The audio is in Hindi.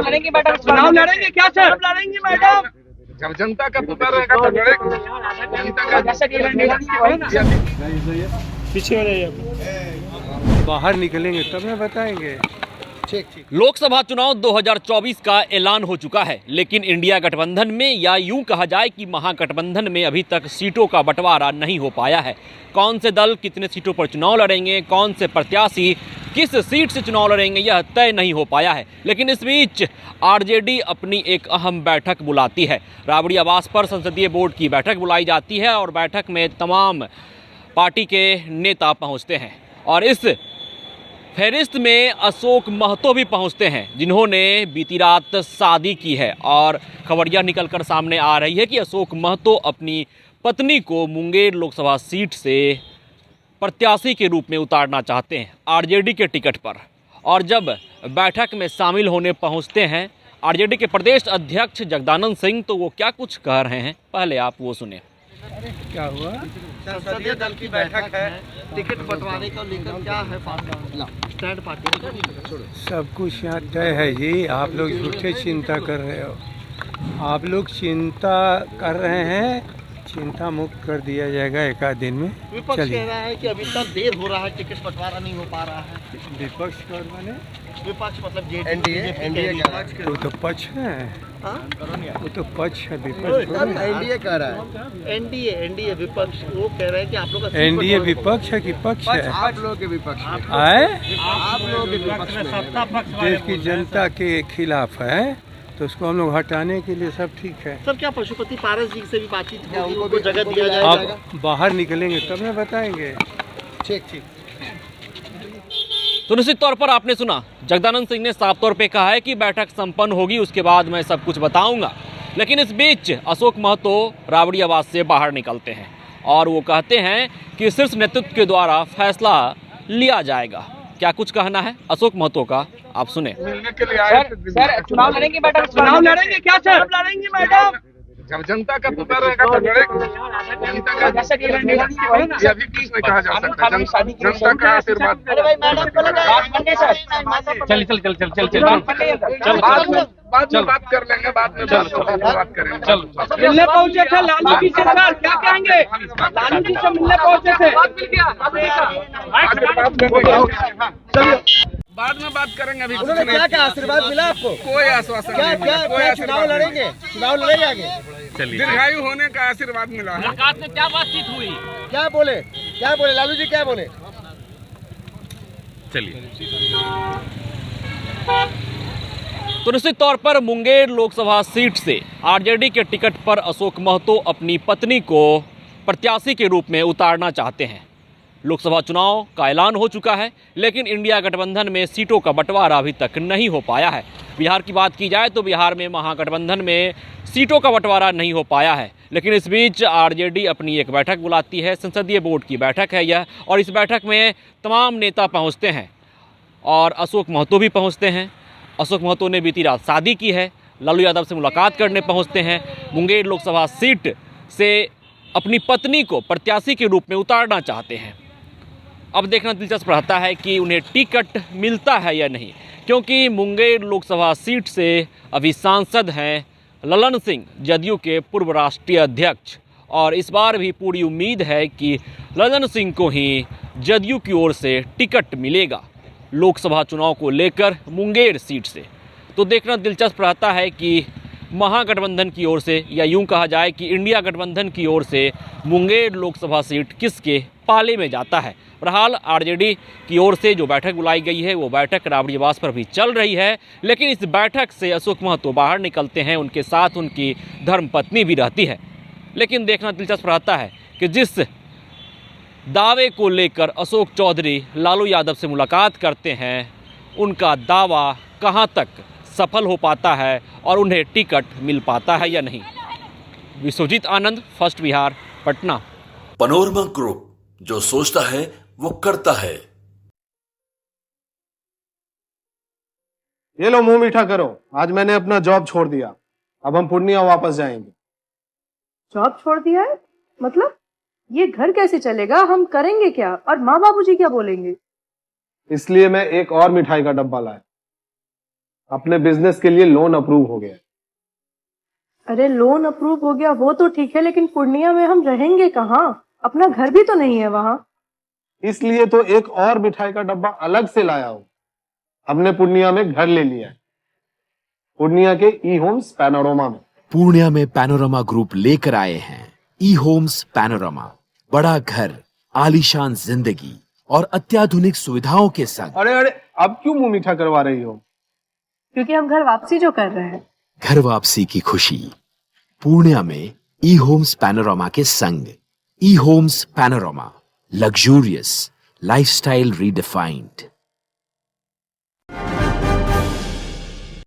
लड़ेंगे मैडम, चुनाव लड़ेंगे क्या सर? लड़ेंगे मैडम, जब जनता का पुकार रहेगा तो लड़ेंगे। जनता का पीछे हो जाइए, बाहर निकलेंगे तब ना बताएंगे। लोकसभा चुनाव 2024 का ऐलान हो चुका है, लेकिन इंडिया गठबंधन में या यूं कहा जाए कि महागठबंधन में अभी तक सीटों का बंटवारा नहीं हो पाया है। कौन से दल कितने सीटों पर चुनाव लड़ेंगे, कौन से प्रत्याशी किस सीट से चुनाव लड़ेंगे, यह तय नहीं हो पाया है। लेकिन इस बीच आरजेडी अपनी एक अहम बैठक बुलाती है। राबड़ी आवास पर संसदीय बोर्ड की बैठक बुलाई जाती है और बैठक में तमाम पार्टी के नेता पहुंचते हैं और इस फहरिस्त में अशोक महतो भी पहुंचते हैं, जिन्होंने बीती रात शादी की है और खबरियां निकलकर सामने आ रही है कि अशोक महतो अपनी पत्नी को मुंगेर लोकसभा सीट से प्रत्याशी के रूप में उतारना चाहते हैं आरजेडी के टिकट पर। और जब बैठक में शामिल होने पहुंचते हैं आरजेडी के प्रदेश अध्यक्ष जगदानंद सिंह, तो वो क्या कुछ कह रहे हैं, पहले आप वो सुने। क्या हुआ? संसदीय दल की बैठक है, टिकट बंटवारे को लेकर क्या है स्टैंड पार्टी? सब कुछ यहाँ तय है जी, आप लोग झूठे चिंता कर रहे हो। आप लोग चिंता कर रहे हैं, चिंता मुक्त कर दिया जाएगा एक आध दिन में। विपक्ष कह रहा है कि अभी तक देर हो रहा है, टिकट बंटवारा नहीं हो पा रहा है। विपक्ष कौन बने? विपक्ष मतलब एनडीए वो तो पक्ष है, वो तो पक्ष है, विपक्ष एनडीए कह रहा है। एनडीए विपक्ष वो कह रहे हैं कि आप लोग एनडीए विपक्ष है कि पक्ष है? आप लोगों के विपक्ष आए, आप लोगों के विपक्ष में देश की जनता के खिलाफ है, तो उसको हम लोग हटाने के लिए सब ठीक है। सर, क्या पशुपति पारस जी से भी बातचीत होगी, उनको जगह दिया जाएगा? आप बाहर निकलेंगे तब ना बताएंगे। ठीक। तो निश्चित तौर पर आपने सुना, जगदानंद सिंह ने साफ तौर पे कहा है कि बैठक संपन्न होगी, उसके बाद मैं सब कुछ बताऊंगा। लेकिन इस बीच अशोक महतो राबड़ी आवास से बाहर निकलते हैं और वो कहते हैं कि शीर्ष नेतृत्व के द्वारा फैसला लिया जाएगा। क्या कुछ कहना है अशोक महतो का, आप सुने। मिलने के लिए आए थे। सर चुनाव लड़ेंगे मैडम, चुनाव लड़ेंगे क्या सर? लड़ेंगे मैडम, जब जनता का पुकार रहेगा तो लड़ेंगे। जनता का अभी कुछ नहीं कहा जा सकता। जनता का आशीर्वाद। अरे भाई मैडम चल बाद में बात कर लेंगे, बाद में बात करेंगे। चल मिलने पहुंचे थे लालू जी से, सर क्या कहेंगे? लालू जी से मिलने पहुंचे थे, बाद में बात करेंगे। अभी उन्होंने क्या आशीर्वाद मिला आपको? कोई आश्वासन नहीं मिला, कोई क्या चुनाव लड़ेंगे? चुनाव लड़ेंगे आगे? दीर्घायु होने का आशीर्वाद मिला है। मुलाकात में क्या बातचीत हुई? क्या बोले लालू जी, क्या बोले? तो निश्चित तौर पर मुंगेर लोकसभा सीट से आरजेडी के टिकट पर अशोक महतो अपनी पत्नी को प्रत्याशी के रूप में उतारना चाहते हैं। लोकसभा चुनाव का ऐलान हो चुका है, लेकिन इंडिया गठबंधन में सीटों का बंटवारा अभी तक नहीं हो पाया है। बिहार की बात की जाए तो बिहार में महागठबंधन में सीटों का बंटवारा नहीं हो पाया है। लेकिन इस बीच आरजेडी अपनी एक बैठक बुलाती है, संसदीय बोर्ड की बैठक है यह, और इस बैठक में तमाम नेता पहुँचते हैं और अशोक महतो भी पहुँचते हैं। अशोक महतो ने बीती रात शादी की है, लालू यादव से मुलाकात करने पहुँचते हैं। मुंगेर लोकसभा सीट से अपनी पत्नी को प्रत्याशी के रूप में उतारना चाहते हैं। अब देखना दिलचस्प रहता है कि उन्हें टिकट मिलता है या नहीं, क्योंकि मुंगेर लोकसभा सीट से अभी सांसद हैं ललन सिंह, जदयू के पूर्व राष्ट्रीय अध्यक्ष, और इस बार भी पूरी उम्मीद है कि ललन सिंह को ही जदयू की ओर से टिकट मिलेगा लोकसभा चुनाव को लेकर मुंगेर सीट से। तो देखना दिलचस्प रहता है कि महागठबंधन की ओर से या यूं कहा जाए कि इंडिया गठबंधन की ओर से मुंगेर लोकसभा सीट किसके पाले में जाता है। बहरहाल आरजेडी की ओर से जो बैठक बुलाई गई है वो बैठक राबड़ी आवास पर भी चल रही है, लेकिन इस बैठक से अशोक महतो बाहर निकलते हैं, उनके साथ उनकी धर्मपत्नी भी रहती है। लेकिन देखना दिलचस्प रहता है कि जिस दावे को लेकर अशोक चौधरी लालू यादव से मुलाकात करते हैं, उनका दावा कहां तक सफल हो पाता है और उन्हें टिकट मिल पाता है या नहीं। Vishwajeet Anand, first Bihar, Patna. Panorama group, जो सोचता है वो करता है। ये लो, मुंह मीठा करो। आज मैंने अपना जॉब छोड़ दिया, अब हम पूर्णिया वापस जाएंगे। जॉब छोड़ दिया है? मतलब ये घर कैसे चलेगा? हम करेंगे क्या? और माँ बाबूजी क्या बोलेंगे? इसलिए मैं एक और मिठाई का डब्बा लाया। अपने बिजनेस के लिए लोन अप्रूव हो गया। अरे लोन अप्रूव हो गया वो तो ठीक है, लेकिन पूर्णिया में हम रहेंगे कहाँ? अपना घर भी तो नहीं है वहाँ। इसलिए तो एक और मिठाई का डब्बा अलग से लाया हूं। हमने पूर्णिया में घर ले लिया है, पूर्णिया के ई होम्स पैनोरमा में। पूर्णिया में पैनोरमा ग्रुप लेकर आए हैं ई होम्स पैनोरमा। बड़ा घर, आलीशान जिंदगी और अत्याधुनिक सुविधाओं के संग। अरे अरे, अब क्यों मुंह मीठा करवा रही हो? क्योंकि हम घर वापसी जो कर रहे हैं। घर वापसी की खुशी पूर्णिया में ई होम्स पैनोरमा के संग। E homes Panorama, luxurious lifestyle redefined.